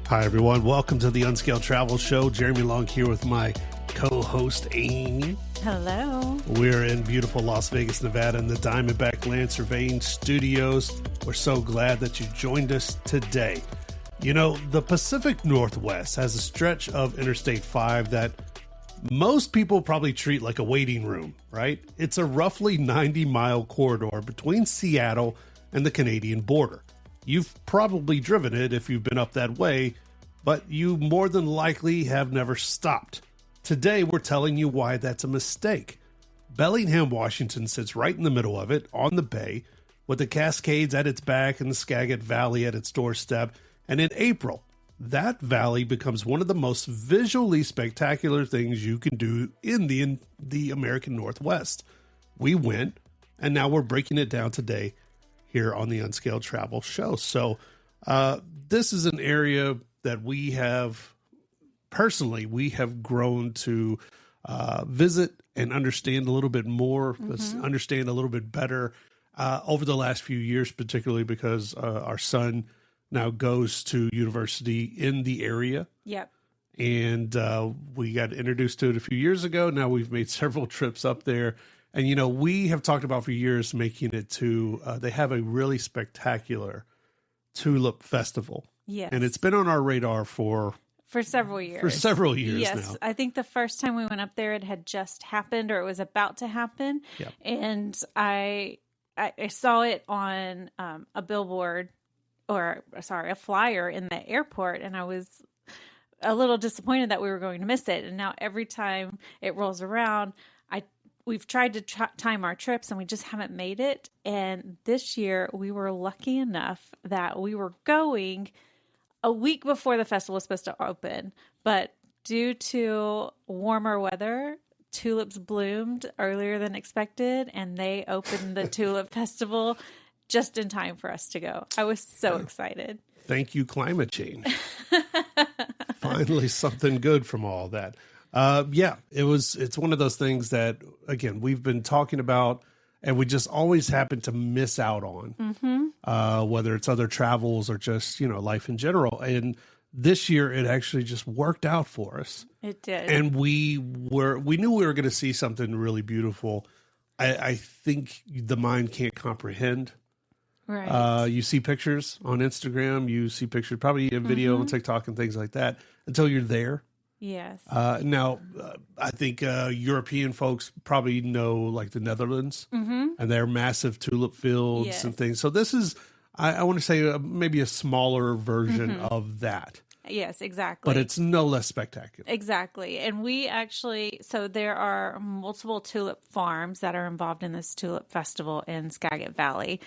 Hi, everyone. Welcome to the Unscaled Travel Show. Jeremy Long here with my co-host, Amy. Hello. We're in beautiful Las Vegas, Nevada in the Diamondback Land Surveying Studios. We're so glad that you joined us today. You know, the Pacific Northwest has a stretch of Interstate 5 that most people probably treat like a waiting room, right? It's a roughly 90-mile corridor between Seattle and the Canadian border. You've probably driven it if you've been up that way, but you more than likely have never stopped. Today, we're telling you why that's a mistake. Bellingham, Washington sits right in the middle of it, on the bay, with the Cascades at its back and the Skagit Valley at its doorstep. And in April, that valley becomes one of the most visually spectacular things you can do in the American Northwest. We went, and now we're breaking it down today here on the Unscaled Travel Show. So this is an area that we have grown to visit and understand a little bit more, understand a little bit better over the last few years, particularly because our son now goes to university in the area. Yep. And we got introduced to it a few years ago. Now we've made several trips up there. And, you know, we have talked about for years making it to, they have a really spectacular Tulip Festival. Yes. And it's been on our radar for several years. Yes. Now. I think the first time we went up there, it had just happened or it was about to happen. Yep. And I saw it on a billboard a flyer in the airport. And I was a little disappointed that we were going to miss it. And now every time it rolls around, we've tried to time our trips and we just haven't made it. And this year we were lucky enough that we were going a week before the festival was supposed to open. But due to warmer weather, tulips bloomed earlier than expected and they opened the Tulip Festival just in time for us to go. I was so excited. Thank you, climate change. Finally, something good from all that. It's one of those things that, again, we've been talking about and we just always happen to miss out on, whether it's other travels or just, life in general. And this year it actually just worked out for us. It did. And we knew we were going to see something really beautiful. I think the mind can't comprehend. Right. You see pictures on Instagram, you see pictures, probably in video on TikTok and things like that until you're there. Yes. Now, I think European folks probably know like the Netherlands and their massive tulip fields and things. So this is, I want to say maybe a smaller version of that. Yes, exactly. But it's no less spectacular. Exactly. And so there are multiple tulip farms that are involved in this tulip festival in Skagit Valley.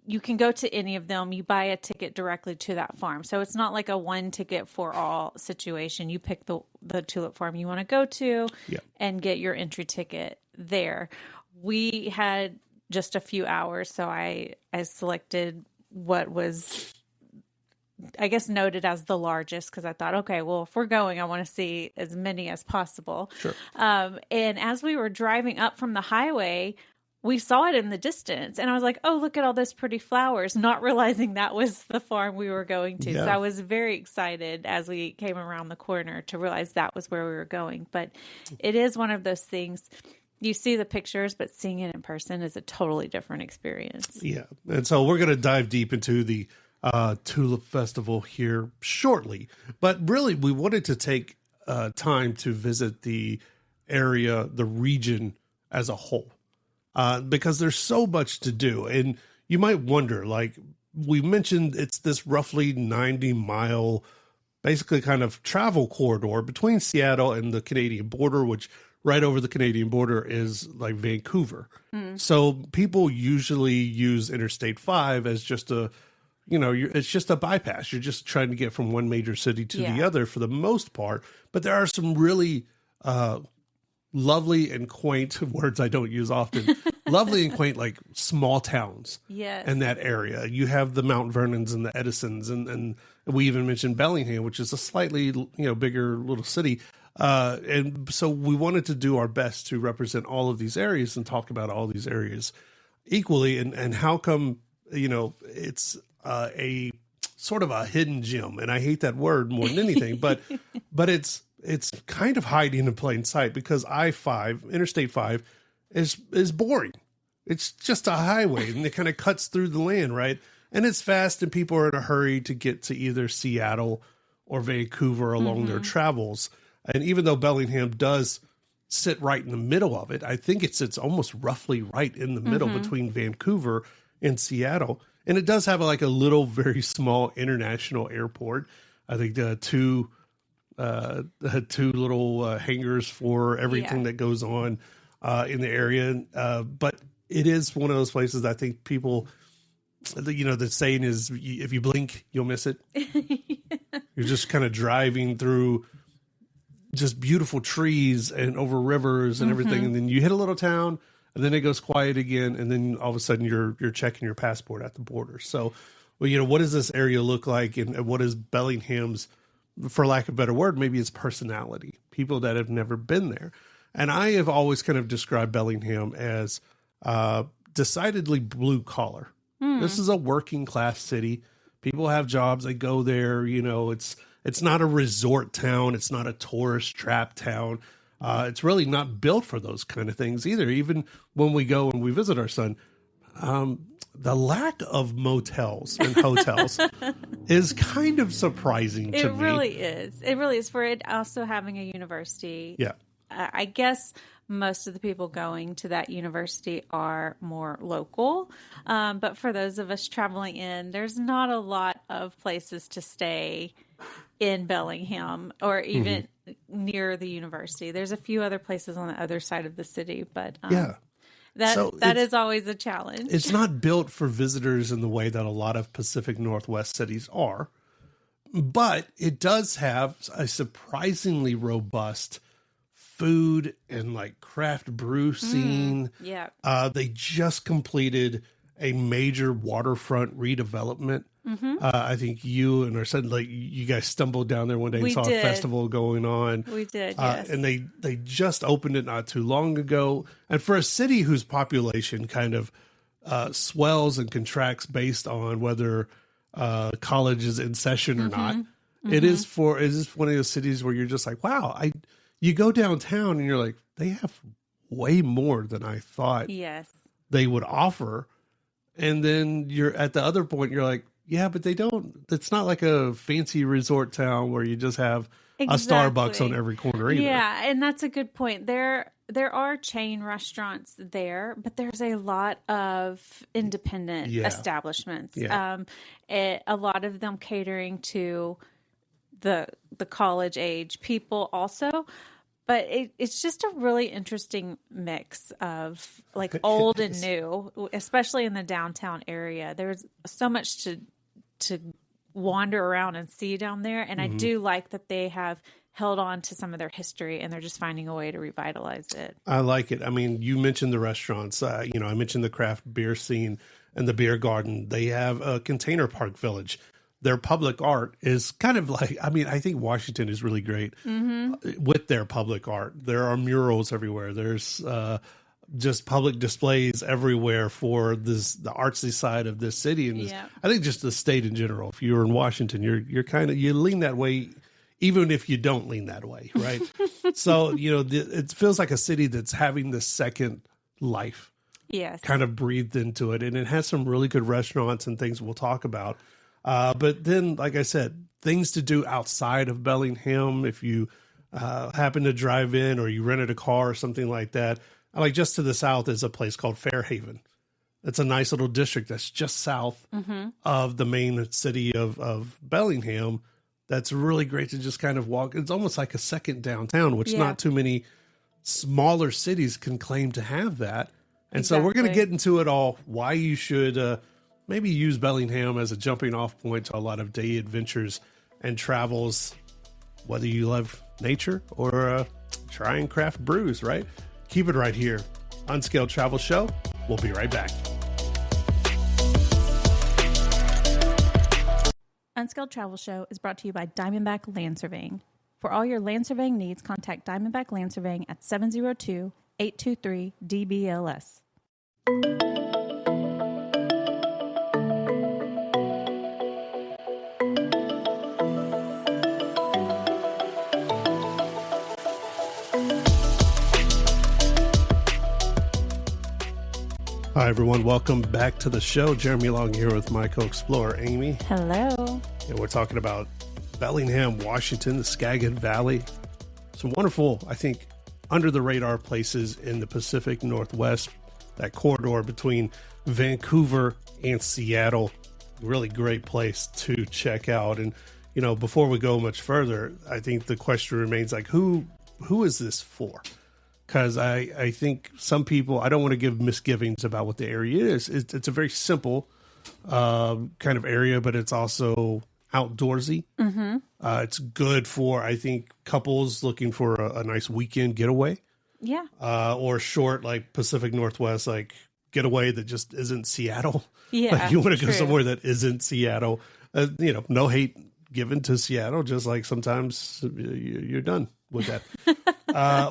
You can go to any of them. You buy a ticket directly to that farm. So it's not like a one ticket for all situation. You pick the tulip farm you want to go to and get your entry ticket there. We had just a few hours. So I selected what was, I guess, noted as the largest because I thought, okay, well, if we're going, I want to see as many as possible. Sure. And as we were driving up from the highway, we saw it in the distance and I was like, oh, look at all those pretty flowers, not realizing that was the farm we were going to. Yeah. So I was very excited as we came around the corner to realize that was where we were going. But it is one of those things, you see the pictures, but seeing it in person is a totally different experience. Yeah. And so we're going to dive deep into the Tulip Festival here shortly. But really, we wanted to take time to visit the area, the region as a whole. Because there's so much to do. And you might wonder, like we mentioned, it's this roughly 90-mile, basically kind of travel corridor between Seattle and the Canadian border, which right over the Canadian border is like Vancouver. So people usually use Interstate 5 as just it's just a bypass. You're just trying to get from one major city to the other for the most part. But there are some really lovely and quaint words I don't use often. Lovely and quaint, like small towns in that area. You have the Mount Vernons and the Edisons, and we even mentioned Bellingham, which is a slightly bigger little city. And so we wanted to do our best to represent all of these areas and talk about all these areas equally, and how come it's a sort of a hidden gem, and I hate that word more than anything, but it's kind of hiding in plain sight because I-5, Interstate 5, is boring. It's just a highway, and it kind of cuts through the land, right? And it's fast, and people are in a hurry to get to either Seattle or Vancouver along their travels. And even though Bellingham does sit right in the middle of it, I think it sits almost roughly right in the middle between Vancouver and Seattle. And it does have a little, very small international airport. I think the two little hangars for everything that goes on in the area. But it is one of those places that I think people, the saying is, if you blink, you'll miss it. You're just kind of driving through just beautiful trees and over rivers and everything. And then you hit a little town, and then it goes quiet again. And then all of a sudden you're checking your passport at the border. So, what does this area look like? And what is Bellingham's, for lack of a better word, maybe its personality, people that have never been there. And I have always kind of described Bellingham as decidedly blue collar. This is a working class city. People have jobs. They go there. It's not a resort town. It's not a tourist trap town. It's really not built for those kind of things either. Even when we go and we visit our son, the lack of motels and hotels is kind of surprising to me. It really is. It really is, for it also having a university. Yeah. I guess most of the people going to that university are more local. But for those of us traveling in, there's not a lot of places to stay in Bellingham or even near the university. There's a few other places on the other side of the city, but that is always a challenge. It's not built for visitors in the way that a lot of Pacific Northwest cities are, but it does have a surprisingly robust food and craft brew scene. Yeah. They just completed a major waterfront redevelopment. I think you and our son, you guys stumbled down there one day and saw a festival going on. We did, yes. And they just opened it not too long ago. And for a city whose population kind of swells and contracts based on whether college is in session or not, it is one of those cities where you're just like, wow, you go downtown and you're like, they have way more than I thought they would offer. And then you're at the other point, you're like, yeah, but they don't. It's not like a fancy resort town where you just have a Starbucks on every corner either. Yeah, and that's a good point. There are chain restaurants there, but there's a lot of independent establishments. Yeah. A lot of them catering to the college age people also. But it's just a really interesting mix of old and new, especially in the downtown area. There's so much to wander around and see down there. And I do like that they have held on to some of their history and they're just finding a way to revitalize it. I like it. I mean, you mentioned the restaurants. I mentioned the craft beer scene and the beer garden. They have a container park village. Their public art is kind of I think Washington is really great with their public art. There are murals everywhere. There's just public displays everywhere for the artsy side of this city. And I think just the state in general. If you're in Washington, you lean that way, even if you don't lean that way, right? So, it feels like a city that's having the second life kind of breathed into it. And it has some really good restaurants and things we'll talk about. But then, like I said, things to do outside of Bellingham. If you happen to drive in or you rented a car or something like that, just to the south is a place called Fairhaven. It's a nice little district that's just south of the main city of Bellingham. That's really great to just kind of walk. It's almost like a second downtown, which not too many smaller cities can claim to have that. And so we're going to get into it all, why you should maybe use Bellingham as a jumping off point to a lot of day adventures and travels, whether you love nature or trying craft brews, right? Keep it right here. Unscaled Travel Show. We'll be right back. Unscaled Travel Show is brought to you by Diamondback Land Surveying. For all your land surveying needs, contact Diamondback Land Surveying at 702-823-DBLS. Hi, everyone. Welcome back to the show. Jeremy Long here with my co-explorer, Amy. Hello. And we're talking about Bellingham, Washington, the Skagit Valley. Some wonderful, I think, under-the-radar places in the Pacific Northwest, that corridor between Vancouver and Seattle. Really great place to check out. And, you know, before we go much further, I think the question remains, like, who is this for? Because I think some people, I don't want to give misgivings about what the area is. It's a very simple kind of area, but it's also outdoorsy. Mm-hmm. It's good for, I think, couples looking for a nice weekend getaway. Yeah. Or short, like Pacific Northwest, like getaway that just isn't Seattle. Yeah. Like you want to go somewhere that isn't Seattle. You know, no hate given to Seattle, just like sometimes you're done with that.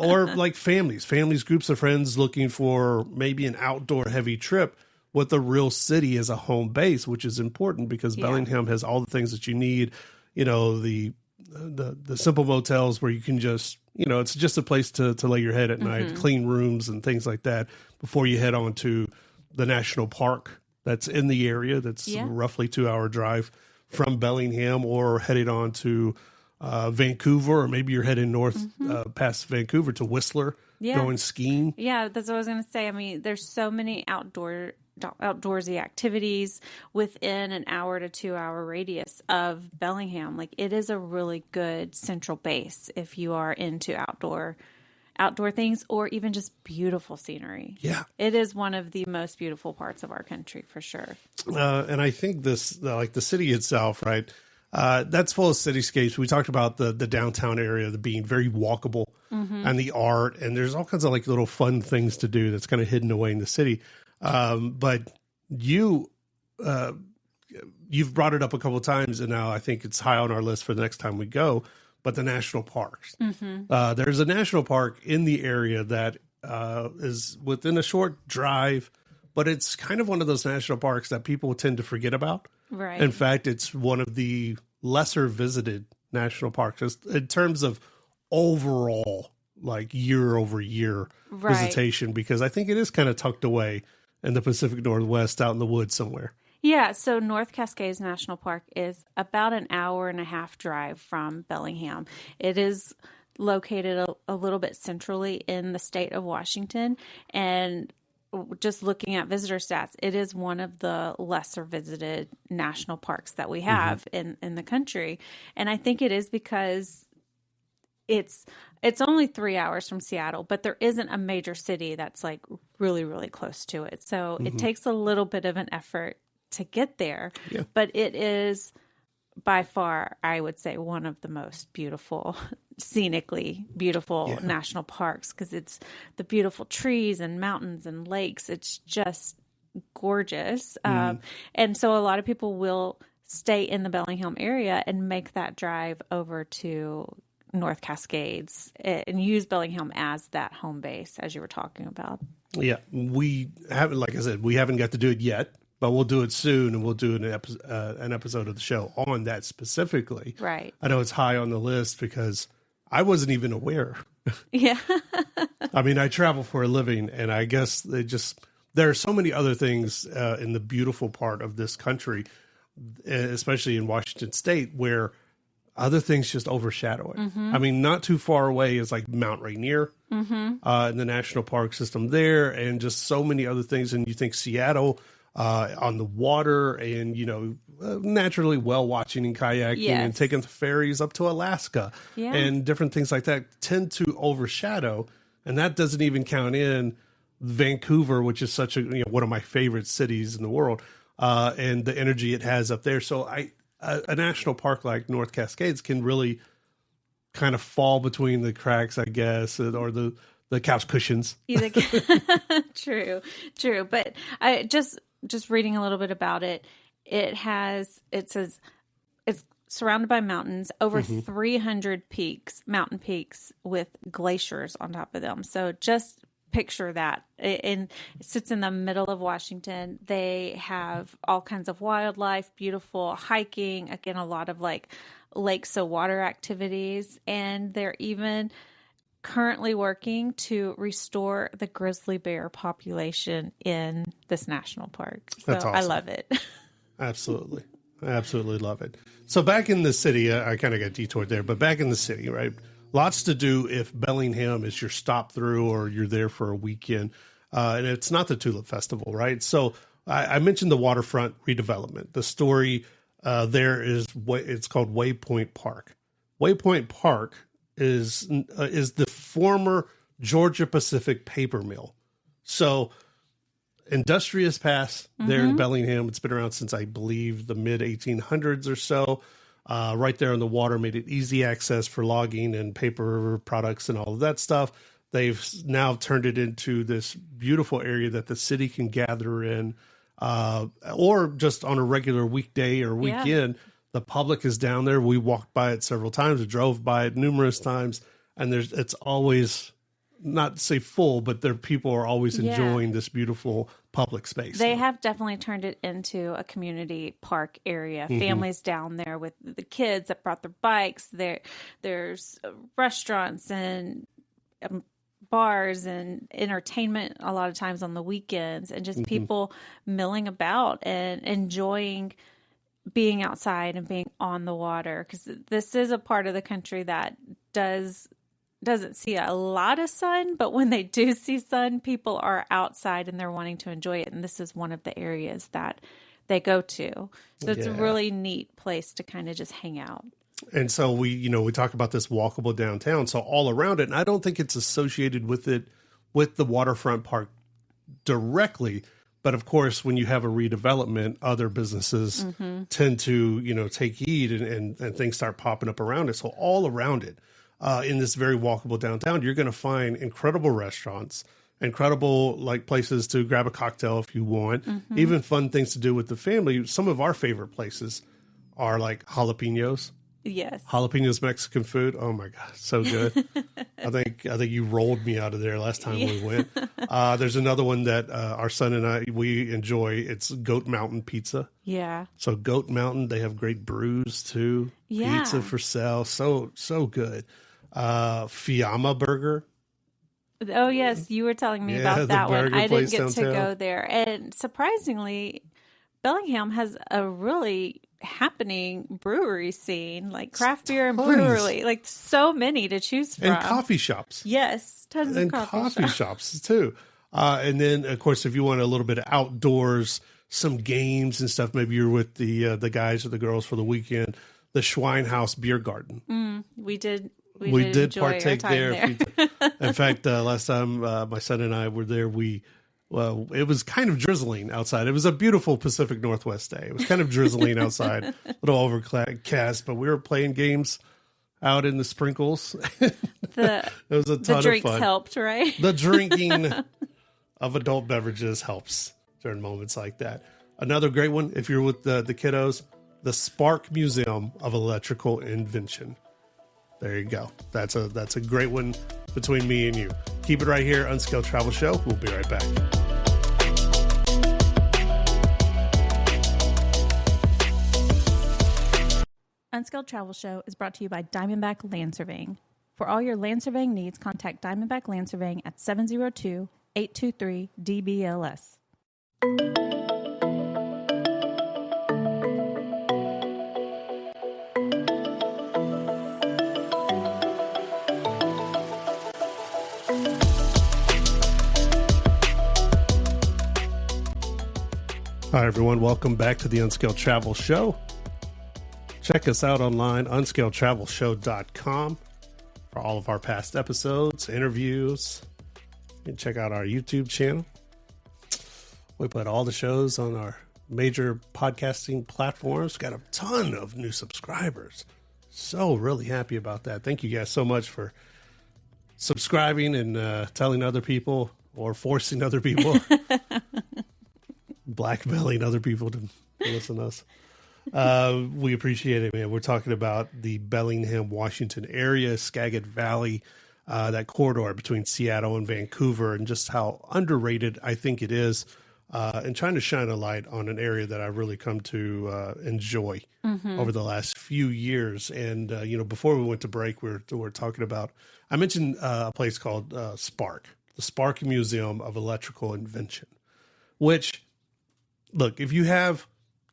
Or like families, groups of friends looking for maybe an outdoor heavy trip with a real city as a home base, which is important because Bellingham has all the things that you need. You know, the simple motels where you can just, you know, it's just a place to lay your head at night, clean rooms and things like that before you head on to the national park that's in the area. That's roughly 2-hour drive from Bellingham, or headed on to Vancouver, or maybe you're heading north past Vancouver to Whistler, going skiing. Yeah, that's what I was going to say. I mean, there's so many outdoorsy activities within an hour to 2-hour radius of Bellingham. Like, it is a really good central base if you are into outdoor things, or even just beautiful scenery. Yeah. It is one of the most beautiful parts of our country, for sure. And I think this, like the city itself, right? That's full of cityscapes. We talked about the downtown area being very walkable, and the art, and there's all kinds of like little fun things to do that's kind of hidden away in the city. But you've brought it up a couple of times, and now I think it's high on our list for the next time we go. But the national parks, there's a national park in the area that is within a short drive, but it's kind of one of those national parks that people tend to forget about. Right. In fact, it's one of the lesser visited national parks just in terms of overall, like year over year visitation, because I think it is kind of tucked away in the Pacific Northwest out in the woods somewhere. Yeah, so North Cascades National Park is about an hour and a half drive from Bellingham. It is located a little bit centrally in the state of Washington, and just looking at visitor stats, it is one of the lesser visited national parks that we have in the country. And I think it is because it's only 3 hours from Seattle, but there isn't a major city that's like really, really close to it. So it takes a little bit of an effort to get there, but it is by far, I would say, one of the most beautiful, scenically beautiful national parks, because it's the beautiful trees and mountains and lakes. It's just gorgeous. And so a lot of people will stay in the Bellingham area and make that drive over to North Cascades and use Bellingham as that home base, as you were talking about. Yeah, we haven't, like I said, we haven't got to do it yet. But we'll do it soon, and we'll do an episode of the show on that specifically. Right. I know it's high on the list because I wasn't even aware. Yeah. I mean, I travel for a living, and I guess there are so many other things in the beautiful part of this country, especially in Washington State, where other things just overshadow it. I mean, not too far away is like Mount Rainier in the national park system there, and just so many other things. And you think Seattle, on the water, and, you know, naturally whale watching and kayaking and taking the ferries up to Alaska and different things like that tend to overshadow. And that doesn't even count in Vancouver, which is such one of my favorite cities in the world, and the energy it has up there. So a national park like North Cascades can really kind of fall between the cracks, I guess, or the couch cushions. True. But I just reading a little bit about it, it says it's surrounded by mountains, over 300 mountain peaks with glaciers on top of them. So just picture that. And it sits in the middle of Washington. They have all kinds of wildlife, beautiful hiking, again, a lot of like lakes, so water activities. And they're even currently working to restore the grizzly bear population in this national park. So That's awesome. I love it. Absolutely. I absolutely love it. So back in the city, I kind of got detoured there, but back in the city, right? Lots to do if Bellingham is your stop through or you're there for a weekend. And it's not the Tulip Festival, right? So I mentioned the waterfront redevelopment. The story there is it's called Waypoint Park. Waypoint Park is the former Georgia Pacific paper mill. So Industrious Pass there in Bellingham. It's been around since, I believe, the mid 1800s or so. Right there on the water, made it easy access for logging and paper products and all of that stuff. They've now turned it into this beautiful area that the city can gather in, or just on a regular weekday or weekend. Yeah. The public is down there. We walked by it several times. We drove by it numerous times, and it's always, not to say full, but people are always enjoying this beautiful public space. They have definitely turned it into a community park area. Families down there with the kids that brought their bikes. There's restaurants and bars and entertainment a lot of times on the weekends, and just people milling about and enjoying being outside and being on the water, because this is a part of the country that doesn't see a lot of sun, but when they do see sun, people are outside and they're wanting to enjoy it. And this is one of the areas that they go to. So it's a really neat place to kind of just hang out. And so we talk about this walkable downtown. So all around it, and I don't think it's associated with the waterfront park directly. But of course, when you have a redevelopment, other businesses tend to, take heed and things start popping up around it. So all around it, in this very walkable downtown, you're going to find incredible restaurants, incredible places to grab a cocktail if you want, even fun things to do with the family. Some of our favorite places are like jalapenos. Yes. Jalapenos Mexican food. Oh my God, so good. I think you rolled me out of there last time we went. There's another one that our son and we enjoy. It's Goat Mountain Pizza. Yeah. So Goat Mountain, they have great brews too. Yeah. Pizza for sale. So good. Fiamma Burger. Oh yes, you were telling me about that one. I didn't get downtown. to go there. And surprisingly, Bellingham has a really happening brewery scene, like craft beer and brewery, like so many to choose from. And coffee shops. Yes, tons of coffee shops too. And then, of course, if you want a little bit of outdoors, some games and stuff, maybe you're with the guys or the girls for the weekend, the Schweinhaus Beer Garden. We did partake there. In fact, last time my son and I were there, it was kind of drizzling outside. It was a beautiful Pacific Northwest day. It was kind of drizzling outside, a little overcast, but we were playing games out in the sprinkles. It was a ton of fun. The drinks helped, right? The drinking of adult beverages helps during moments like that. Another great one, if you're with the kiddos, the Spark Museum of Electrical Invention. There you go. That's a great one between me and you. Keep it right here, Unscaled Travel Show. We'll be right back. Unscaled Travel Show is brought to you by Diamondback Land Surveying. For all your land surveying needs, contact Diamondback Land Surveying at 702-823-DBLS. Hi, everyone. Welcome back to the Unscaled Travel Show. Check us out online, unscaledtravelshow.com, for all of our past episodes, interviews. You can check out our YouTube channel. We put all the shows on our major podcasting platforms. Got a ton of new subscribers. So really happy about that. Thank you guys so much for subscribing and telling other people, or forcing other people, blackmailing other people to listen to us. We appreciate it, man. We're talking about the Bellingham, Washington area, Skagit Valley, that corridor between Seattle and Vancouver, and just how underrated I think it is. and trying to shine a light on an area that I've really come to enjoy over the last few years. And, before we went to break, we were talking about, I mentioned a place called Spark, the Spark Museum of Electrical Invention, which, look, if you have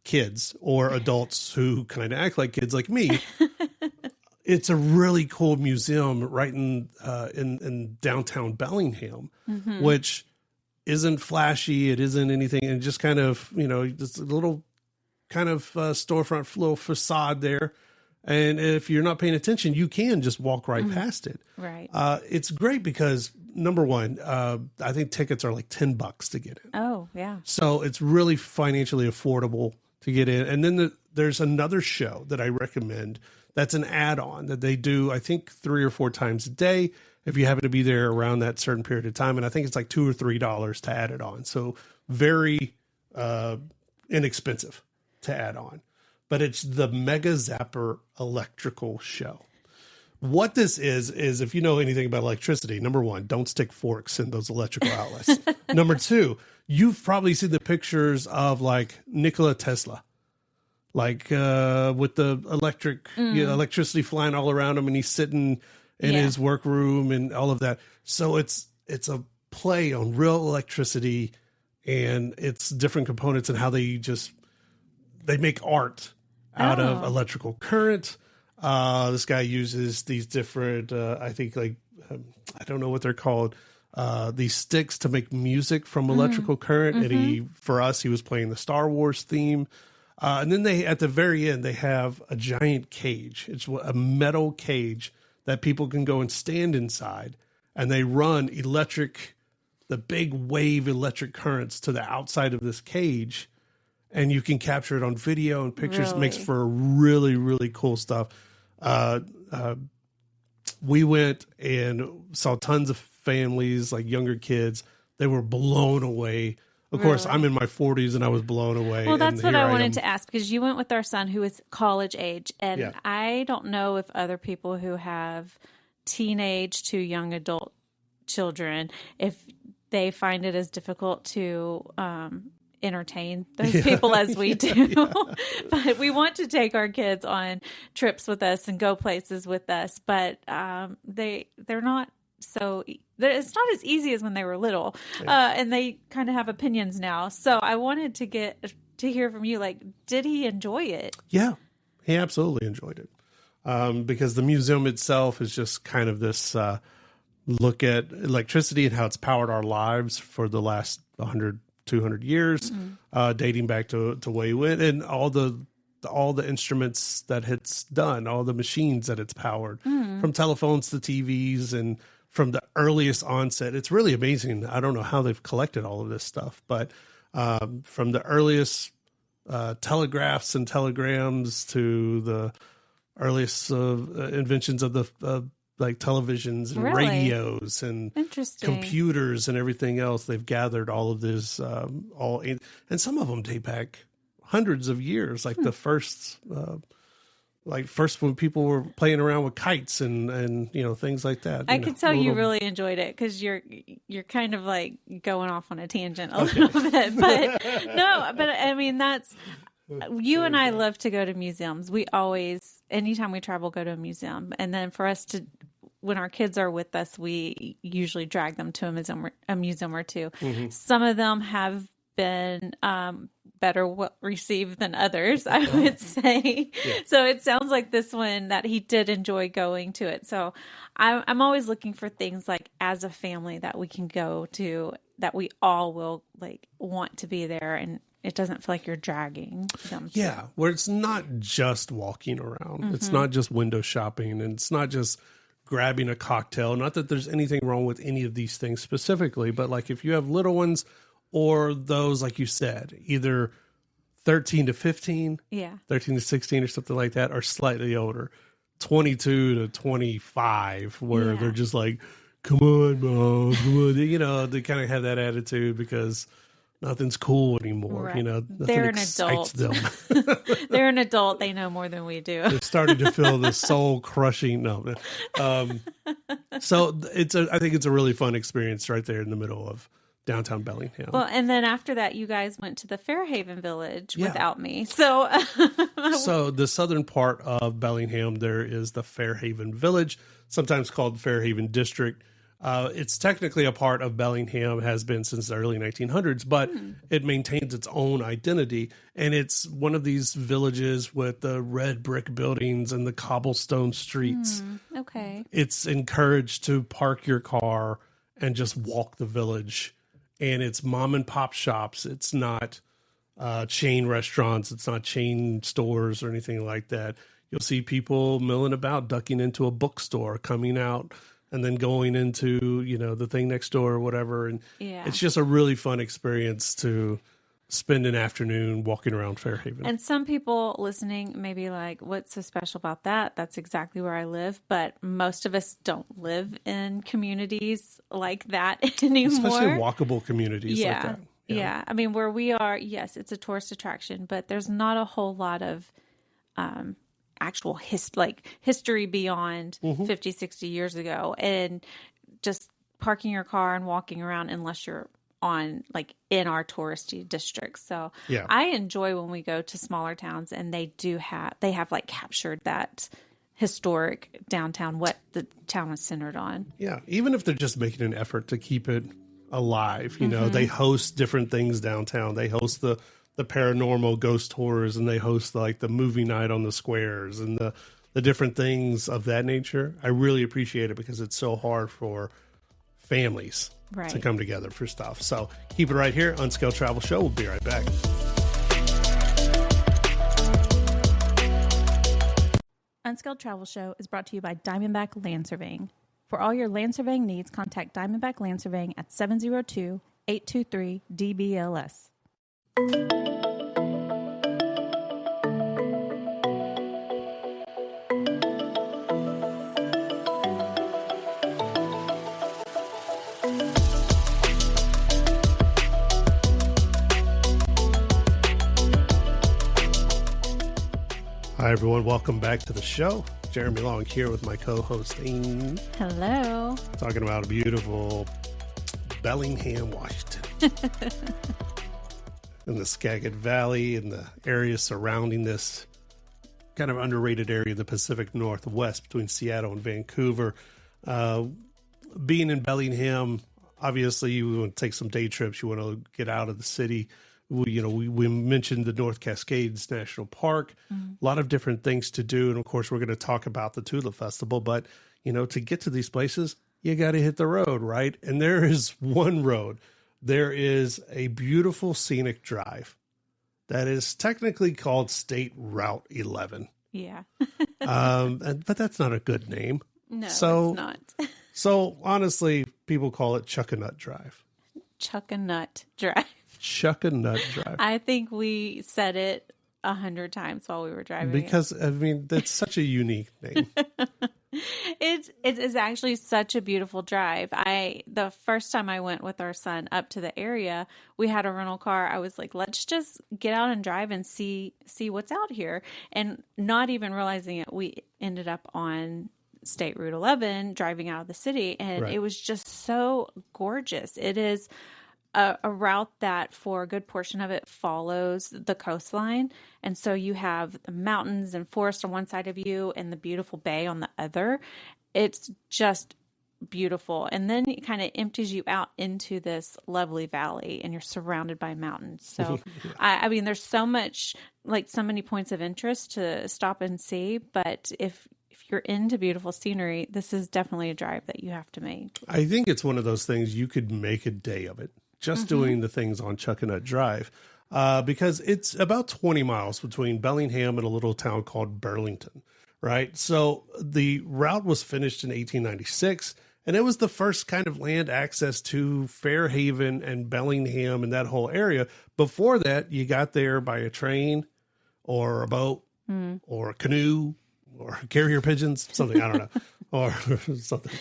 kids or adults who kind of act like kids like me, it's a really cool museum right in downtown Bellingham, which isn't flashy. It isn't anything. And just kind of, just a little kind of storefront, little facade there. And if you're not paying attention, you can just walk right past it. Right. It's great because, number one, I think tickets are like $10 to get in. Oh, yeah. So it's really financially affordable to get in. And then there's another show that I recommend that's an add-on that they do, I think, 3 or 4 times a day if you happen to be there around that certain period of time. And I think it's like $2 or $3 to add it on. So very inexpensive to add on. But it's the Mega Zapper Electrical Show. What this is if you know anything about electricity, number one, don't stick forks in those electrical outlets. Number two, you've probably seen the pictures of like Nikola Tesla, like with the electricity flying all around him, and he's sitting in his workroom and all of that. So it's a play on real electricity, and it's different components and how they make art out of electrical current. This guy uses these different, I think I don't know what they're called, these sticks to make music from electrical current. And he was playing the Star Wars theme. And then at the very end, they have a giant cage. It's a metal cage that people can go and stand inside, and they run the big wave electric currents to the outside of this cage, and you can capture it on video and pictures. Really? It makes for really, really cool stuff. We went and saw tons of families, like younger kids. They were blown away. Of course, I'm in my 40s and I was blown away. Well, that's what I wanted to ask, because you went with our son who is college age. And I don't know if other people who have teenage to young adult children, if they find it as difficult to entertain those people as we do. But we want to take our kids on trips with us and go places with us. But they're not it's not as easy as when they were little, and they kind of have opinions now. So I wanted to hear from you. Like, did he enjoy it? Yeah, he absolutely enjoyed it, because the museum itself is just kind of this look at electricity and how it's powered our lives for the last 100, 200 years, dating back to way when, and all the instruments that it's done, all the machines that it's powered, from telephones to TVs, and from the earliest onset. It's really amazing. I don't know how they've collected all of this stuff, but from the earliest telegraphs and telegrams to the earliest inventions of the like televisions and radios and computers and everything else, they've gathered all of this, and some of them date back hundreds of years, like the first when people were playing around with kites and things like that. I could tell you really enjoyed it, because you're kind of like going off on a tangent a little bit, but no, but I mean, that's, you and I love to go to museums. We always, anytime we travel, go to a museum. And then for us to, when our kids are with us, we usually drag them to a museum or two. Some of them have been better received than others, I would say. So it sounds like this one that he did enjoy going to it. So I'm always looking for things like, as a family, that we can go to, that we all will like want to be there, and it doesn't feel like you're dragging them. Yeah, where it's not just walking around. It's not just window shopping, and it's not just grabbing a cocktail. Not that there's anything wrong with any of these things specifically, but like if you have little ones, or those, like you said, either 13 to 15, 13 to 16 or something like that, or slightly older, 22 to 25, where they're just like, come on, Mom, come on. They kind of have that attitude because nothing's cool anymore. Right. Nothing They're an excites adult. them. They're an adult. They know more than we do. They're starting to feel the soul crushing. No. So I think it's a really fun experience right there in the middle of downtown Bellingham. Well, and then after that, you guys went to the Fairhaven Village Yeah. without me. So, So the southern part of Bellingham, there is the Fairhaven Village, sometimes called Fairhaven District. It's technically a part of Bellingham, has been since the early 1900s, but it maintains its own identity. And it's one of these villages with the red brick buildings and the cobblestone streets. okay. It's encouraged to park your car and just walk the village. And it's mom and pop shops. It's not chain restaurants. It's not chain stores or anything like that. You'll see people milling about, ducking into a bookstore, coming out, and then going into, the thing next door or whatever. And it's just a really fun experience to spend an afternoon walking around Fairhaven. And some people listening may be like, what's so special about that? That's exactly where I live. But most of us don't live in communities like that anymore. Especially walkable communities like that. Yeah. I mean, where we are, yes, it's a tourist attraction, but there's not a whole lot of actual history beyond 50, 60 years ago. And just parking your car and walking around unless you're on in our touristy districts. So I enjoy when we go to smaller towns and they have captured that historic downtown, what the town was centered on. Yeah. Even if they're just making an effort to keep it alive, they host different things downtown. They host the paranormal ghost tours, and they host the movie night on the squares and the different things of that nature. I really appreciate it because it's so hard for families to come together for stuff. So keep it right here on Scale Travel Show. We'll be right back. Unskilled Travel Show is brought to you by Diamondback Land Surveying. For all your land surveying needs, contact Diamondback Land Surveying at 702-823-DBLS. Hi, everyone. Welcome back to the show. Jeremy Long here with my co-host, Amy. Hello. Talking about a beautiful Bellingham, Washington. In the Skagit Valley and the area surrounding this kind of underrated area in the Pacific Northwest between Seattle and Vancouver. Being in Bellingham, obviously you want to take some day trips. You want to get out of the city. We mentioned the North Cascades National Park, a lot of different things to do. And of course, we're going to talk about the Tulip Festival. But, to get to these places, you got to hit the road, right? And there is one road. There is a beautiful scenic drive that is technically called State Route 11. Yeah. But that's not a good name. No, it's not. So honestly, people call it Chuckanut Drive. Chuckanut Drive. Chuckanut Drive. I think we said it 100 times while we were driving. Because, that's such a unique name. It is actually such a beautiful drive. The first time I went with our son up to the area, we had a rental car. I was like, let's just get out and drive and see what's out here. And not even realizing it, we ended up on State Route 11 driving out of the city. And It was just so gorgeous. It is a route that for a good portion of it follows the coastline. And so you have the mountains and forest on one side of you and the beautiful bay on the other. It's just beautiful. And then it kind of empties you out into this lovely valley and you're surrounded by mountains. So, I mean, there's so much, so many points of interest to stop and see. But if you're into beautiful scenery, this is definitely a drive that you have to make. I think it's one of those things you could make a day of it. Just doing the things on Chuckanut Drive, because it's about 20 miles between Bellingham and a little town called Burlington, right? So the route was finished in 1896, and it was the first kind of land access to Fairhaven and Bellingham and that whole area. Before that, you got there by a train or a boat or a canoe or carrier pigeons, something, I don't know, or something.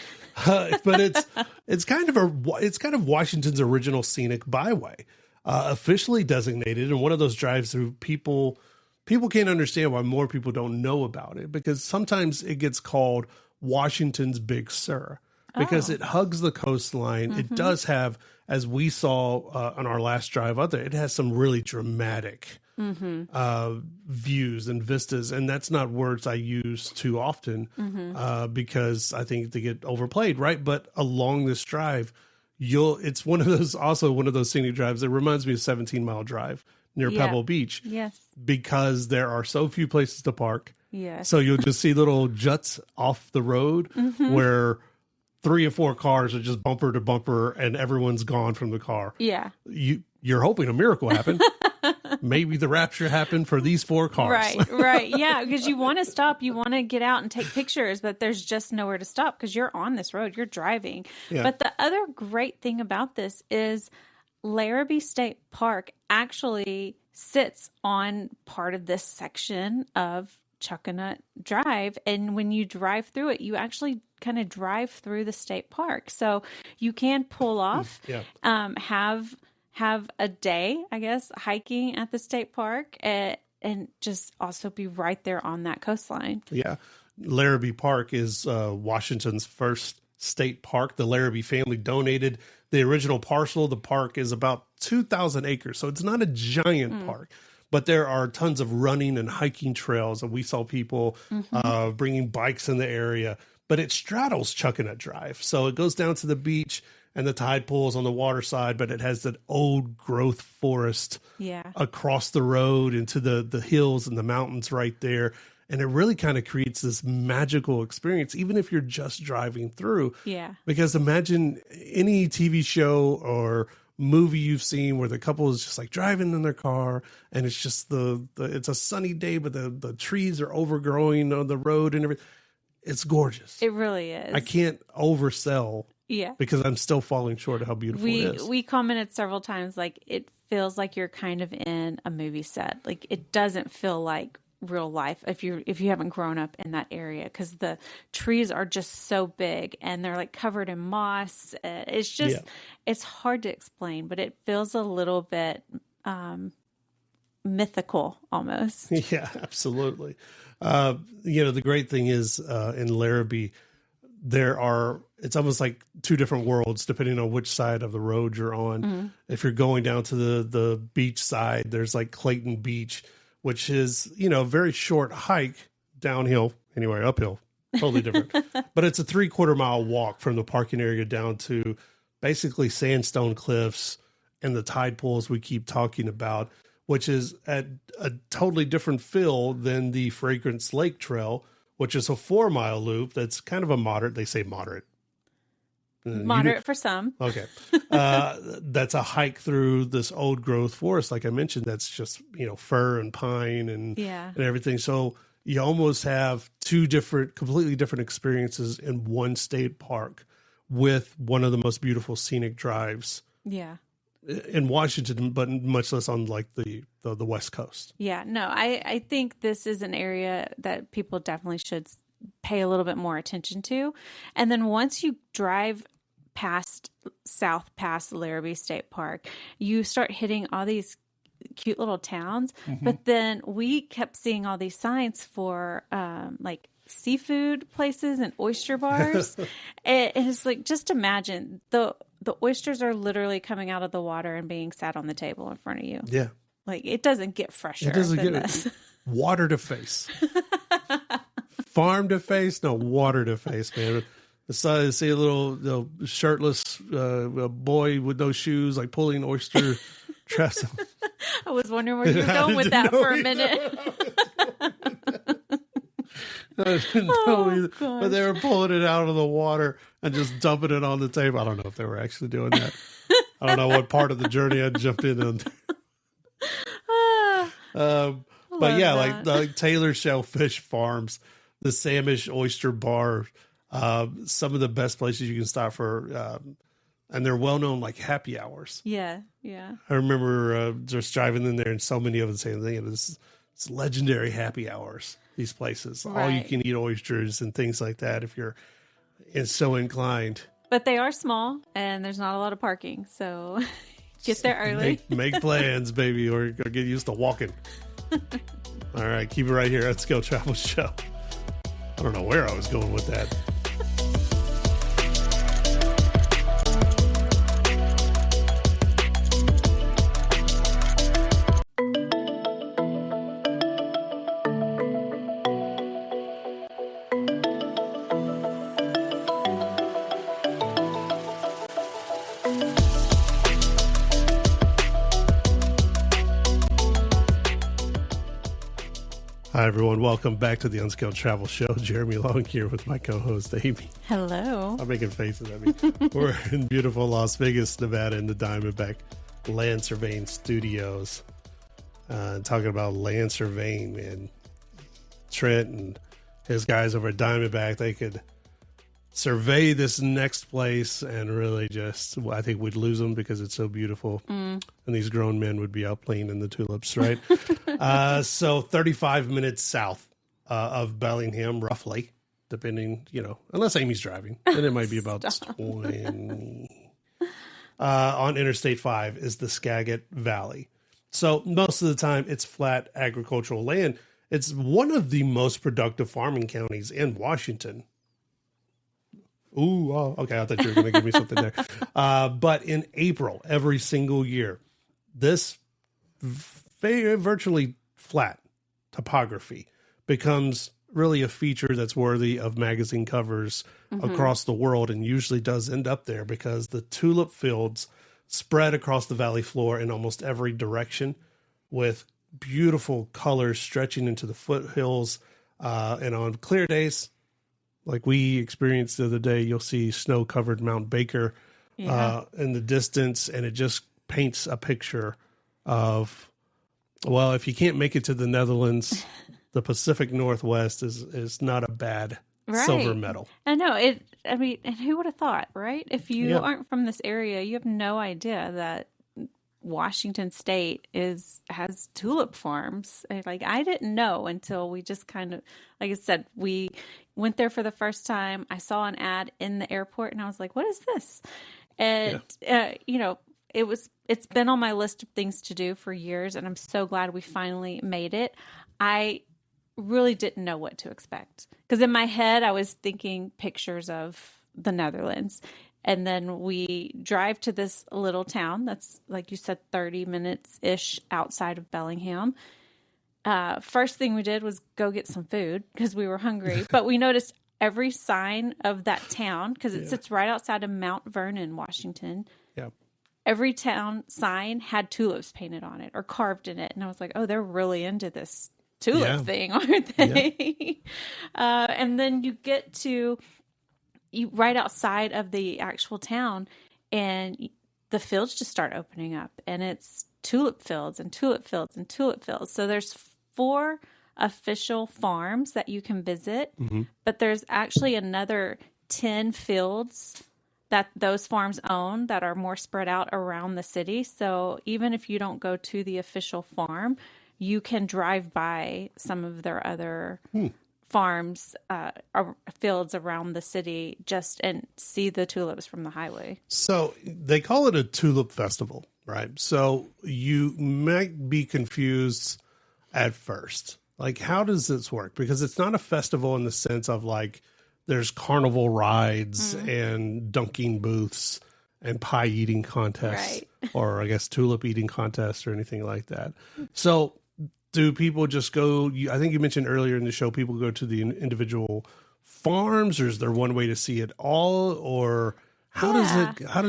But it's kind of Washington's original scenic byway, officially designated, and one of those drives through people can't understand why more people don't know about it, because sometimes it gets called Washington's Big Sur. because it hugs the coastline. It does have, as we saw on our last drive out there, it has some really dramatic views and vistas. And that's not words I use too often because I think they get overplayed, right? But along this drive, it's one of those scenic drives that reminds me of 17-Mile Drive near Pebble Beach. Yes. Because there are so few places to park. Yes. So you'll just see little juts off the road where 3 or 4 cars are just bumper to bumper and everyone's gone from the car. Yeah. You're hoping a miracle happened. Maybe the rapture happened for these 4 cars. Right. Yeah, because you want to stop, you want to get out and take pictures, but there's just nowhere to stop because you're on this road, you're driving. Yeah. But the other great thing about this is Larrabee State Park actually sits on part of this section of Chuckanut Drive. And when you drive through it, you actually kind of drive through the state park. So you can pull off, have a day, I guess, hiking at the state park and just also be right there on that coastline. Yeah. Larrabee Park is Washington's first state park. The Larrabee family donated the original parcel. The park is about 2,000 acres, so it's not a giant park. But there are tons of running and hiking trails, and we saw people bringing bikes in the area. But it straddles Chuckanut Drive, so it goes down to the beach, and the tide pools on the water side, but it has that old growth forest across the road into the hills and the mountains right there. And it really kind of creates this magical experience, even if you're just driving through. Yeah. Because imagine any TV show or movie you've seen where the couple is just like driving in their car and it's just it's a sunny day, but the trees are overgrowing on the road and everything. It's gorgeous. It really is. I can't oversell. Yeah. Because I'm still falling short of how beautiful it is. We commented several times, like, it feels like you're kind of in a movie set. Like, it doesn't feel like real life if you haven't grown up in that area, because the trees are just so big and they're like covered in moss. It's just it's hard to explain, but it feels a little bit mythical almost. Yeah, absolutely. The great thing is in Larrabee it's almost like 2 different worlds depending on which side of the road you're on. If you're going down to the beach side, there's like Clayton Beach, which is, a very short hike downhill, anyway, uphill, totally different. But it's a 3/4 mile walk from the parking area down to basically sandstone cliffs and the tide pools we keep talking about, which is at a totally different feel than the Fragrance Lake Trail, which is a 4-mile loop that's kind of a moderate, they say moderate. Moderate for some. Okay. That's a hike through this old growth forest, like I mentioned, that's just, fir and pine and everything. So you almost have 2 completely different experiences in one state park with one of the most beautiful scenic drives. Yeah. In Washington, but much less on like the West Coast. Yeah, no, I think this is an area that people definitely should pay a little bit more attention to. And then once you drive south past Larrabee State Park, you start hitting all these cute little towns. But then we kept seeing all these signs for like seafood places and oyster bars. And it's like, just imagine the oysters are literally coming out of the water and being sat on the table in front of you. Yeah. Like, it doesn't get fresher than this. Water to face. Farm to face? No, water to face, man. See a little shirtless boy with no shoes, like pulling oyster traps. I was wondering where you were going with that for a minute. I didn't know either. But they were pulling it out of the water and just dumping it on the table. I don't know if they were actually doing that. I don't know what part of the journey I jumped in on. But yeah, like Taylor Shellfish Farms, the Samish Oyster Bar, some of the best places you can stop for, and they're well known like happy hours. Yeah. I remember just driving in there and so many of them saying, it's legendary happy hours. These places, all you can eat oysters and things like that if you're so inclined. But they are small and there's not a lot of parking, so get there early. Make plans, baby, or get used to walking. All right, keep it right here at Skill Travel Show. I don't know where I was going with that. Hi, everyone. Welcome back to the Unskilled Travel Show. Jeremy Long here with my co-host, Amy. Hello. I'm making faces at me. We're in beautiful Las Vegas, Nevada in the Diamondback Land Surveying Studios. Talking about land surveying, man. Trent and his guys over at Diamondback, they could survey this next place and really just, I think we'd lose them because it's so beautiful. And these grown men would be out playing in the tulips, right? So 35 minutes south of Bellingham, roughly, depending, unless Amy's driving, then it might be about 20. On Interstate 5 is the Skagit Valley. So most of the time it's flat agricultural land. It's one of the most productive farming counties in Washington. Ooh, oh, okay. I thought you were going to give me something there. But in April, every single year, this virtually flat topography becomes really a feature that's worthy of magazine covers across the world, and usually does end up there because the tulip fields spread across the valley floor in almost every direction with beautiful colors stretching into the foothills. And on clear days, like we experienced the other day, you'll see snow-covered Mount Baker in the distance, and it just paints a picture of, well, if you can't make it to the Netherlands, the Pacific Northwest is not a bad silver medal. I know it. I mean, and who would have thought, right? If you aren't from this area, you have no idea that Washington State has tulip farms. Like, I didn't know until we just kind of, like I said, we went there for the first time. I saw an ad in the airport and I was like, what is this? And, it's been on my list of things to do for years, and I'm so glad we finally made it. I really didn't know what to expect because in my head, I was thinking pictures of the Netherlands. And then we drive to this little town that's, like you said, 30 minutes-ish outside of Bellingham. First thing we did was go get some food because we were hungry. But we noticed every sign of that town, because it sits right outside of Mount Vernon, Washington. Yeah. Every town sign had tulips painted on it or carved in it. And I was like, oh, they're really into this tulip thing, aren't they? And then you get to... right outside of the actual town, and the fields just start opening up, and it's tulip fields and tulip fields and tulip fields. So there's 4 official farms that you can visit, but there's actually another 10 fields that those farms own that are more spread out around the city. So even if you don't go to the official farm, you can drive by some of their other farms, fields around the city and see the tulips from the highway. So they call it a tulip festival, right? So you might be confused at first. Like, how does this work? Because it's not a festival in the sense of like there's carnival rides and dunking booths and pie eating contests, or I guess tulip eating contests or anything like that. So do people just go, I think you mentioned earlier in the show, people go to the individual farms, or is there one way to see it all, or how does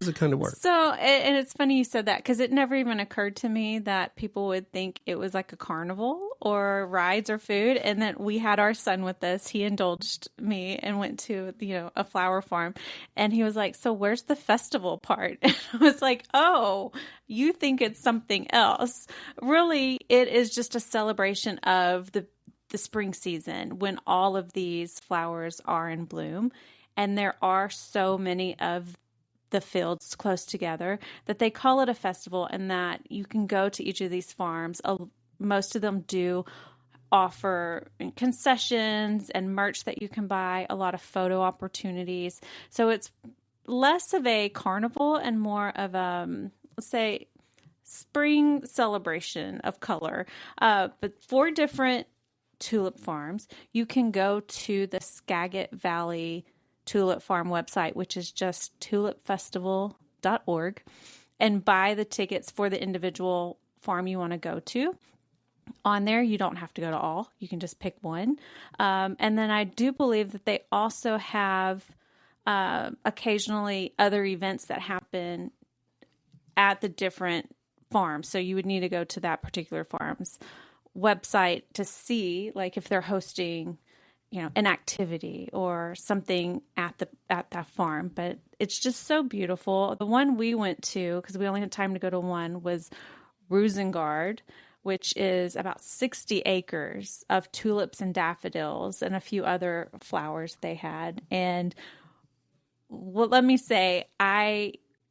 it kind of work? So, and it's funny you said that, because it never even occurred to me that people would think it was like a carnival or rides or food. And then we had our son with us. He indulged me and went to, a flower farm, and he was like, so where's the festival part? And I was like, oh, you think it's something else. Really, it is just a celebration of the spring season when all of these flowers are in bloom. And there are so many of the fields close together that they call it a festival, and that you can go to each of these farms. Most of them do offer concessions and merch that you can buy, a lot of photo opportunities. So it's less of a carnival and more of let's say, spring celebration of color. But 4 different tulip farms. You can go to the Skagit Valley Tulip Farm website, which is just tulipfestival.org, and buy the tickets for the individual farm you want to go to. On there, you don't have to go to all. You can just pick one. And then I do believe that they also have occasionally other events that happen at the different farms. So you would need to go to that particular farm's website to see, like, if they're hosting, an activity or something at that farm. But it's just so beautiful. The one we went to, because we only had time to go to one, was Rosengard, which is about 60 acres of tulips and daffodils and a few other flowers they had. And well, let me say,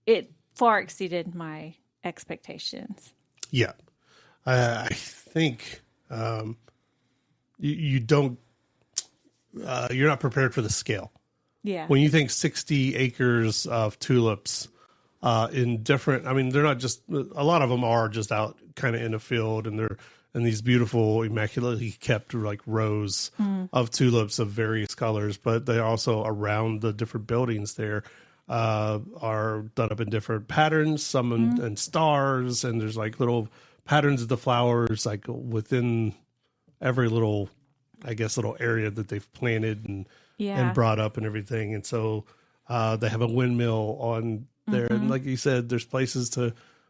it far exceeded my expectations. Yeah. I think you don't, you're not prepared for the scale. Yeah. When you think 60 acres of tulips in different, I mean, they're not just, a lot of them are just out kind of in a field, and they're in these beautiful, immaculately kept like rows of tulips of various colors, but they also around the different buildings there are done up in different patterns, some in stars, and there's like little patterns of the flowers like within every little, I guess, little area that they've planted and brought up and everything. And so they have a windmill on there. And like you said, there's places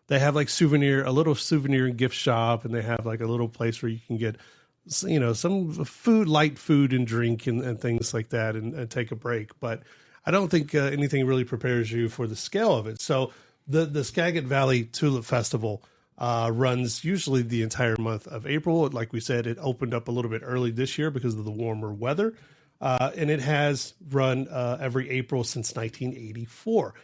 they have like a little souvenir and gift shop, and they have like a little place where you can get, some light food and drink and things like that and take a break. But I don't think anything really prepares you for the scale of it. So the Skagit Valley Tulip Festival runs usually the entire month of April. Like we said, it opened up a little bit early this year because of the warmer weather. And it has run every April since 1984.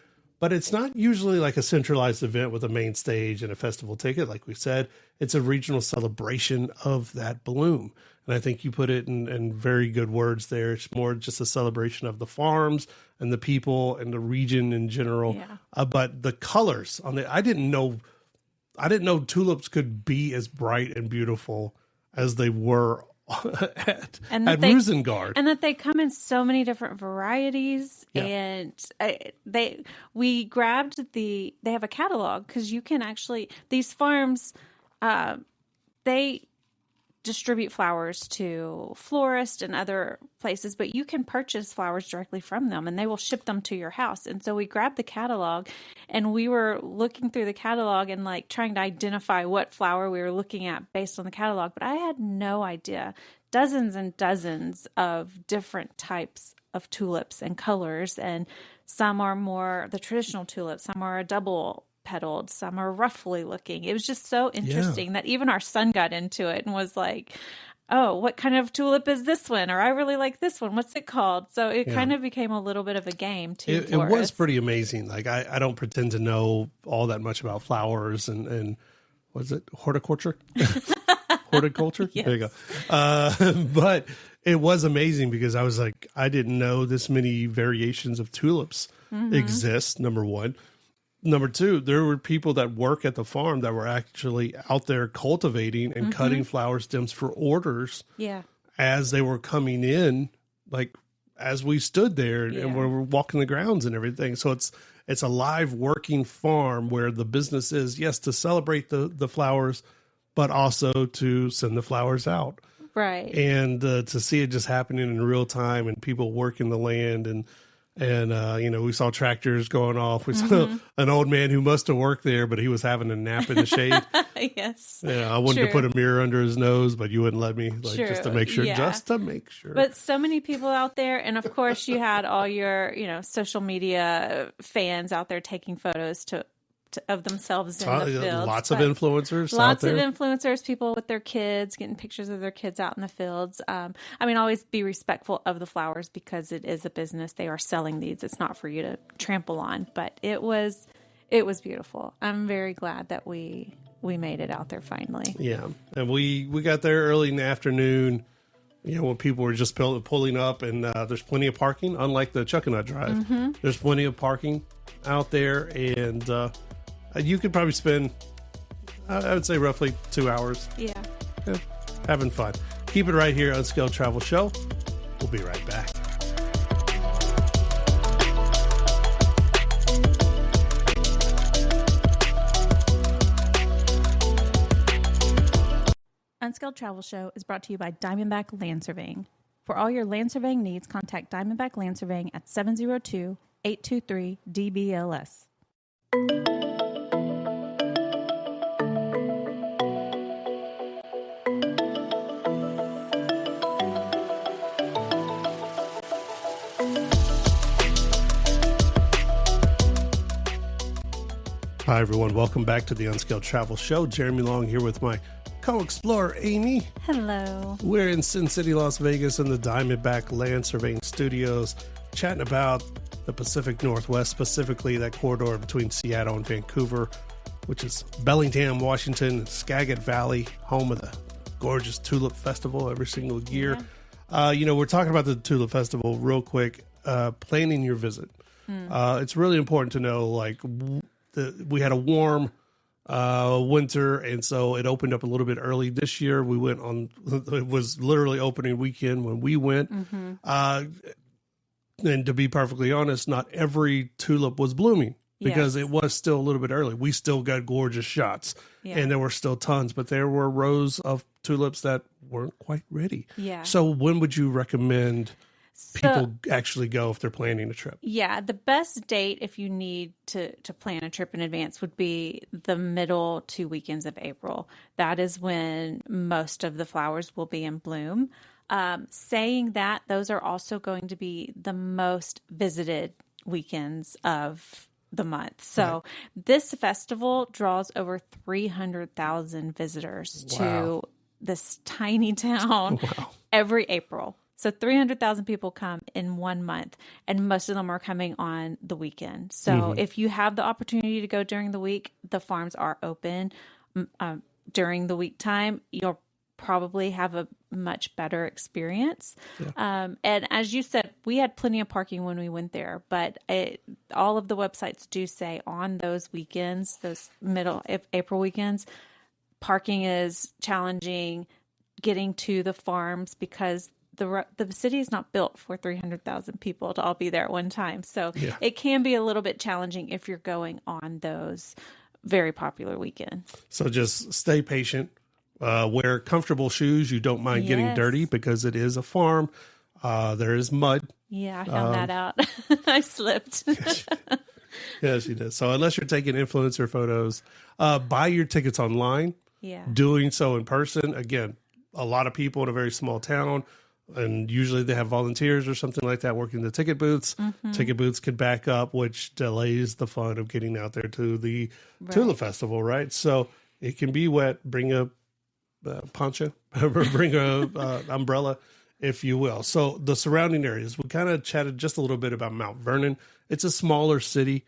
But it's not usually like a centralized event with a main stage and a festival ticket. Like we said, it's a regional celebration of that bloom. And I think you put it in very good words there. It's more just a celebration of the farms and the people and the region in general. Yeah. But the colors I didn't know tulips could be as bright and beautiful as they were at Rosengard. And that they come in so many different varieties. Yeah. And we grabbed they have a catalog, because you can actually, these farms, they distribute flowers to florists and other places, but you can purchase flowers directly from them and they will ship them to your house. And so we grabbed the catalog and we were looking through the catalog and like trying to identify what flower we were looking at based on the catalog, but I had no idea. Dozens and dozens of different types of tulips and colors, and some are more the traditional tulips, some are a double petaled, some are roughly looking. It was just so interesting that even our son got into it and was like, oh, what kind of tulip is this one? Or I really like this one. What's it called? So it kind of became a little bit of a game too. It was pretty amazing. Like I don't pretend to know all that much about flowers and what is it? Horticulture? Horticulture? Yes. There you go. But it was amazing because I was like, I didn't know this many variations of tulips exist, number one. Number two, there were people that work at the farm that were actually out there cultivating and cutting flower stems for orders as they were coming in, like as we stood there and we were walking the grounds and everything. So it's a live working farm where the business is, yes, to celebrate the flowers, but also to send the flowers out. Right. And to see it just happening in real time and people working the land and we saw tractors going off. We saw an old man who must have worked there, but he was having a nap in the shade. Yes. Yeah, I wanted to put a mirror under his nose, but you wouldn't let me, just to make sure. But so many people out there, and of course you had all your, social media fans out there taking photos of themselves in the fields. Lots of influencers. Lots of influencers, people with their kids, getting pictures of their kids out in the fields. Always be respectful of the flowers because it is a business. They are selling these. It's not for you to trample on. But it was beautiful. I'm very glad that we made it out there finally. Yeah. And we got there early in the afternoon, when people were just pulling up, and there's plenty of parking, unlike the Chuckanut Drive. There's plenty of parking out there, and you could probably spend, I would say, roughly 2 hours. Yeah. Having fun. Keep it right here on Scale Travel Show. We'll be right back. Unskilled Travel Show is brought to you by Diamondback Land Surveying. For all your land surveying needs, contact Diamondback Land Surveying at 702-823-DBLS. Hi, everyone. Welcome back to the Unscaled Travel Show. Jeremy Long here with my co-explorer, Amy. Hello. We're in Sin City, Las Vegas in the Diamondback Land Surveying Studios, chatting about the Pacific Northwest, specifically that corridor between Seattle and Vancouver, which is Bellingham, Washington, Skagit Valley, home of the gorgeous Tulip Festival every single year. Yeah. We're talking about the Tulip Festival real quick, planning your visit. It's really important to know, we had a warm winter, and so it opened up a little bit early this year. We went on, it was literally opening weekend when we went. And to be perfectly honest, not every tulip was blooming because it was still a little bit early. We still got gorgeous shots, and there were still tons, but there were rows of tulips that weren't quite ready. Yeah. So when would you recommend people actually go if they're planning a trip? Yeah, the best date if you need to plan a trip in advance would be the middle 2 weekends of April. That is when most of the flowers will be in bloom. Saying that, those are also going to be the most visited weekends of the month. So this festival draws over 300,000 visitors to this tiny town every April. So 300,000 people come in 1 month, and most of them are coming on the weekend. So if you have the opportunity to go during the week, the farms are open during the week time. You'll probably have a much better experience. And as you said, we had plenty of parking when we went there, but all of the websites do say on those weekends, those middle April weekends, parking is challenging getting to the farms because the city is not built for 300,000 people to all be there at one time. So it can be a little bit challenging if you're going on those very popular weekends. So just stay patient. Wear comfortable shoes. You don't mind getting dirty because it is a farm. There is mud. Yeah, I found that out. I slipped. Yes, you did. So unless you're taking influencer photos, buy your tickets online. Yeah. Doing so in person, again, a lot of people in a very small town, and usually they have volunteers or something like that working the ticket booths. Ticket booths could back up, which delays the fun of getting out there to the Tulip Festival, right? So it can be wet. Bring a poncho, bring a umbrella, if you will. So the surrounding areas, we kind of chatted just a little bit about Mount Vernon. It's a smaller city,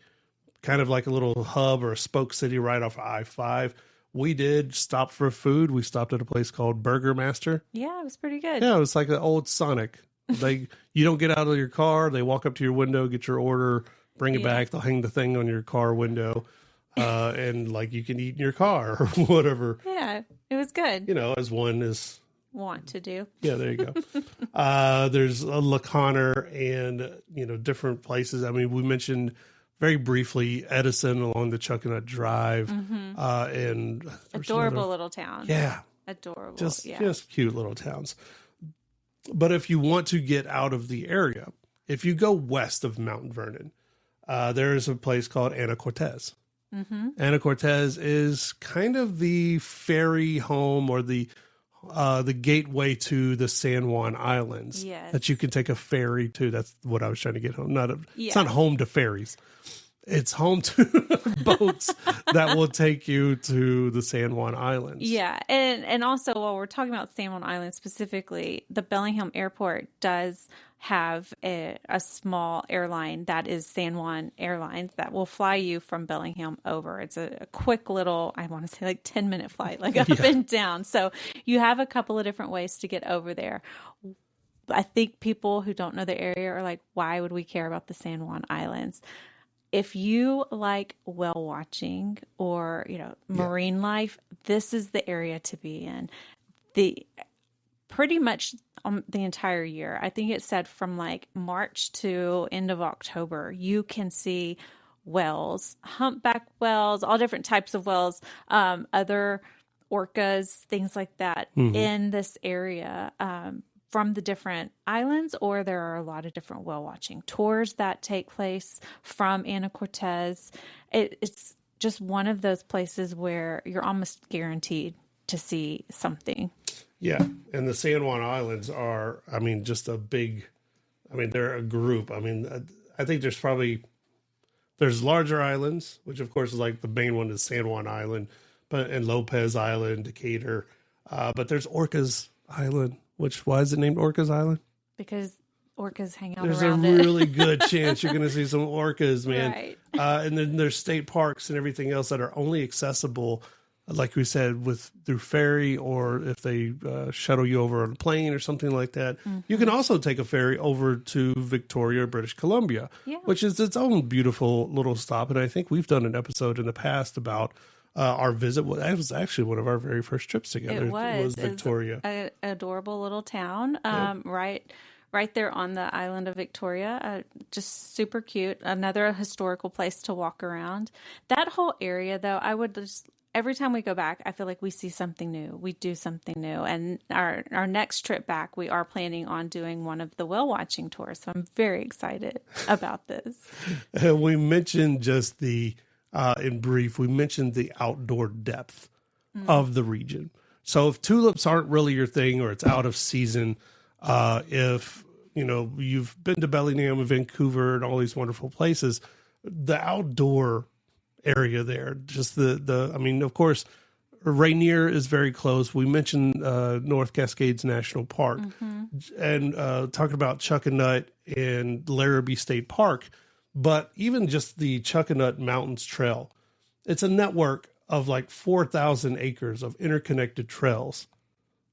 kind of like a little hub or a spoke city right off of I-5. We did stop for food. We stopped at a place called Burger Master. Yeah, it was pretty good. Yeah, it was like an old Sonic. You don't get out of your car. They walk up to your window, get your order, bring it back. They'll hang the thing on your car window. And you can eat in your car or whatever. Yeah, it was good. As one is want to do. Yeah, there you go. There's a La Conner and, different places. I mean, we mentioned very briefly Edison along the Chuckanut Drive. And adorable little town. Yeah. Adorable. Just cute little towns. But if you want to get out of the area, if you go west of Mount Vernon, there is a place called Ana Cortez. Ana Cortez is kind of the ferry home or the gateway to the San Juan Islands that you can take a ferry to. That's what I was trying to get home. It's not home to ferries. It's home to boats that will take you to the San Juan Islands. Yeah. And also, while we're talking about San Juan Islands specifically, the Bellingham Airport does have a small airline that is San Juan Airlines that will fly you from Bellingham over. It's a quick little, I want to say 10-minute flight, up and down. So you have a couple of different ways to get over there. I think people who don't know the area are like, why would we care about the San Juan Islands? If you like whale watching or, marine life, this is the area to be in. Pretty much the entire year. I think it said from March to end of October, you can see whales, humpback whales, all different types of whales, other orcas, things like that in this area. From the different islands, or there are a lot of different whale watching tours that take place from Ana Cortez. It's just one of those places where you're almost guaranteed to see something. Yeah. And the San Juan Islands are, just a big, they're a group. I think there's probably There's larger islands, which of course is like the main one is San Juan Island, and Lopez Island, Decatur. But there's Orcas Island, why is it named Orcas Island? Because orcas hang out There's around a it. really good chance you're going to see some orcas, man. Right. And then there's state parks and everything else that are only accessible, like we said, through ferry, or if they shuttle you over on a plane or something like that. Mm-hmm. You can also take a ferry over to Victoria, British Columbia, which is its own beautiful little stop. And I think we've done an episode in the past about our visit. That was actually one of our very first trips together. It was Victoria. An adorable little town, right there on the island of Victoria. Just super cute. Another historical place to walk around. That whole area, though, every time we go back, I feel like we see something new. We do something new. And our next trip back, we are planning on doing one of the whale watching tours. So I'm very excited about this. We mentioned just in brief, we mentioned the outdoor depth of the region. So if tulips aren't really your thing, or it's out of season, if you've been to Bellingham and Vancouver and all these wonderful places, the outdoor area there, just of course, Rainier is very close. We mentioned North Cascades National Park, and talking about Chuckanut and Larrabee State Park, but even just the Chuckanut Mountains Trail, it's a network of like 4,000 acres of interconnected trails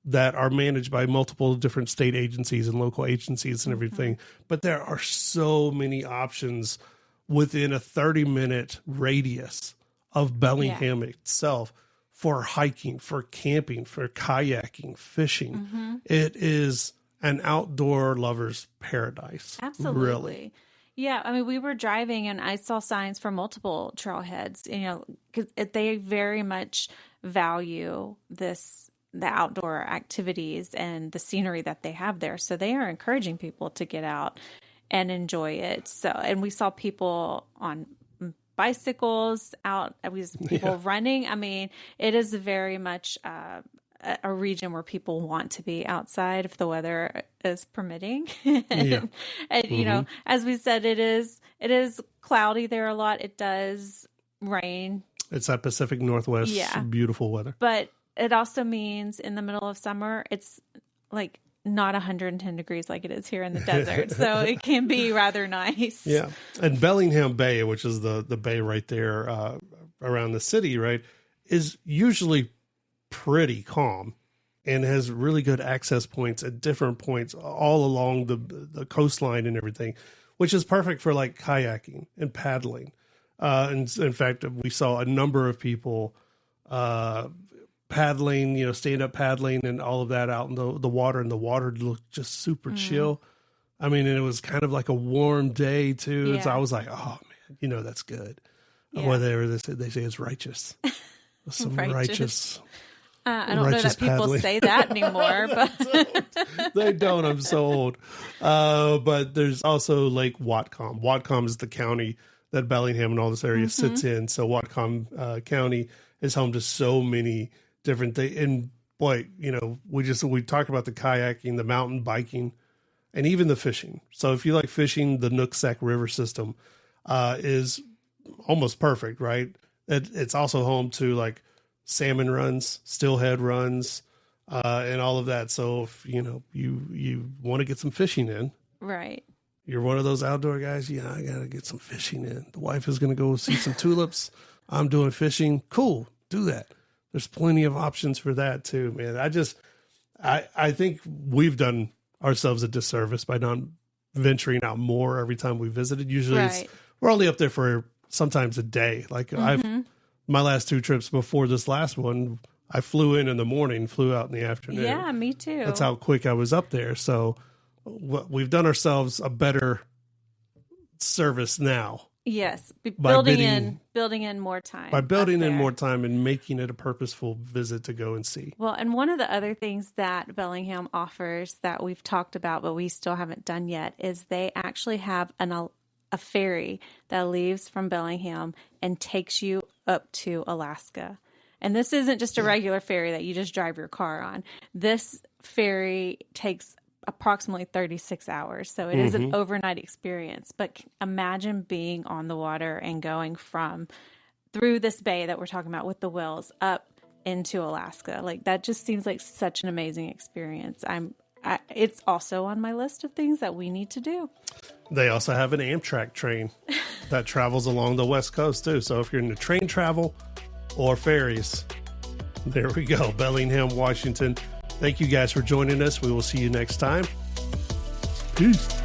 that are managed by multiple different state agencies and local agencies and everything. But there are so many options within a 30-minute radius of Bellingham itself for hiking, for camping, for kayaking, fishing. It is an outdoor lover's paradise. Absolutely. Really. Yeah, I mean, we were driving and I saw signs for multiple trailheads, because they very much value the outdoor activities and the scenery that they have there. So they are encouraging people to get out and enjoy it. So, and we saw people on bicycles out, people running. I mean, it is very much a region where people want to be outside if the weather is permitting. And as we said, it is cloudy there a lot. It does rain. It's that Pacific Northwest, beautiful weather. But it also means in the middle of summer, it's like not 110 degrees like it is here in the desert. So it can be rather nice. Yeah. And Bellingham Bay, which is the bay right there around the city, right, is usually pretty calm and has really good access points at different points all along the coastline and everything, which is perfect for like kayaking and paddling. And in fact, we saw a number of people paddling, stand-up paddling and all of that out in the water, and the water looked just super chill. I mean, and it was kind of like a warm day too. So I was like, oh man, that's good. Whether they say it's righteous. Some righteous. I don't know that people paddling. say that anymore, but they don't. I'm so old. But there's also Lake Whatcom. Whatcom is the county that Bellingham and all this area sits in. So Whatcom County is home to so many different things. And boy, we talked about the kayaking, the mountain biking, and even the fishing. So if you like fishing, the Nooksack River system is almost perfect, right? It's also home to like salmon runs, steelhead runs, and all of that. So if you want to get some fishing in, right, you're one of those outdoor guys. I gotta get some fishing in. The wife is gonna go see some tulips. I'm doing fishing. Cool, do that. There's plenty of options for that too, man. I think we've done ourselves a disservice by not venturing out more every time we visited. Usually we're only up there for sometimes a day. Like my last two trips before this last one, I flew in the morning, flew out in the afternoon. Yeah, me too. That's how quick I was up there. So we've done ourselves a better service now. Yes, building in more time. By building in more time and making it a purposeful visit to go and see. Well, and one of the other things that Bellingham offers that we've talked about, but we still haven't done yet, is they actually have a ferry that leaves from Bellingham and takes you up to Alaska. And this isn't just a regular ferry that you just drive your car on. This ferry takes approximately 36 hours. So it is an overnight experience. But imagine being on the water and going through this bay that we're talking about with the whales up into Alaska. Like, that just seems like such an amazing experience. It's also on my list of things that we need to do. They also have an Amtrak train that travels along the West Coast too. So if you're into train travel or ferries, there we go. Bellingham, Washington. Thank you guys for joining us. We will see you next time. Peace.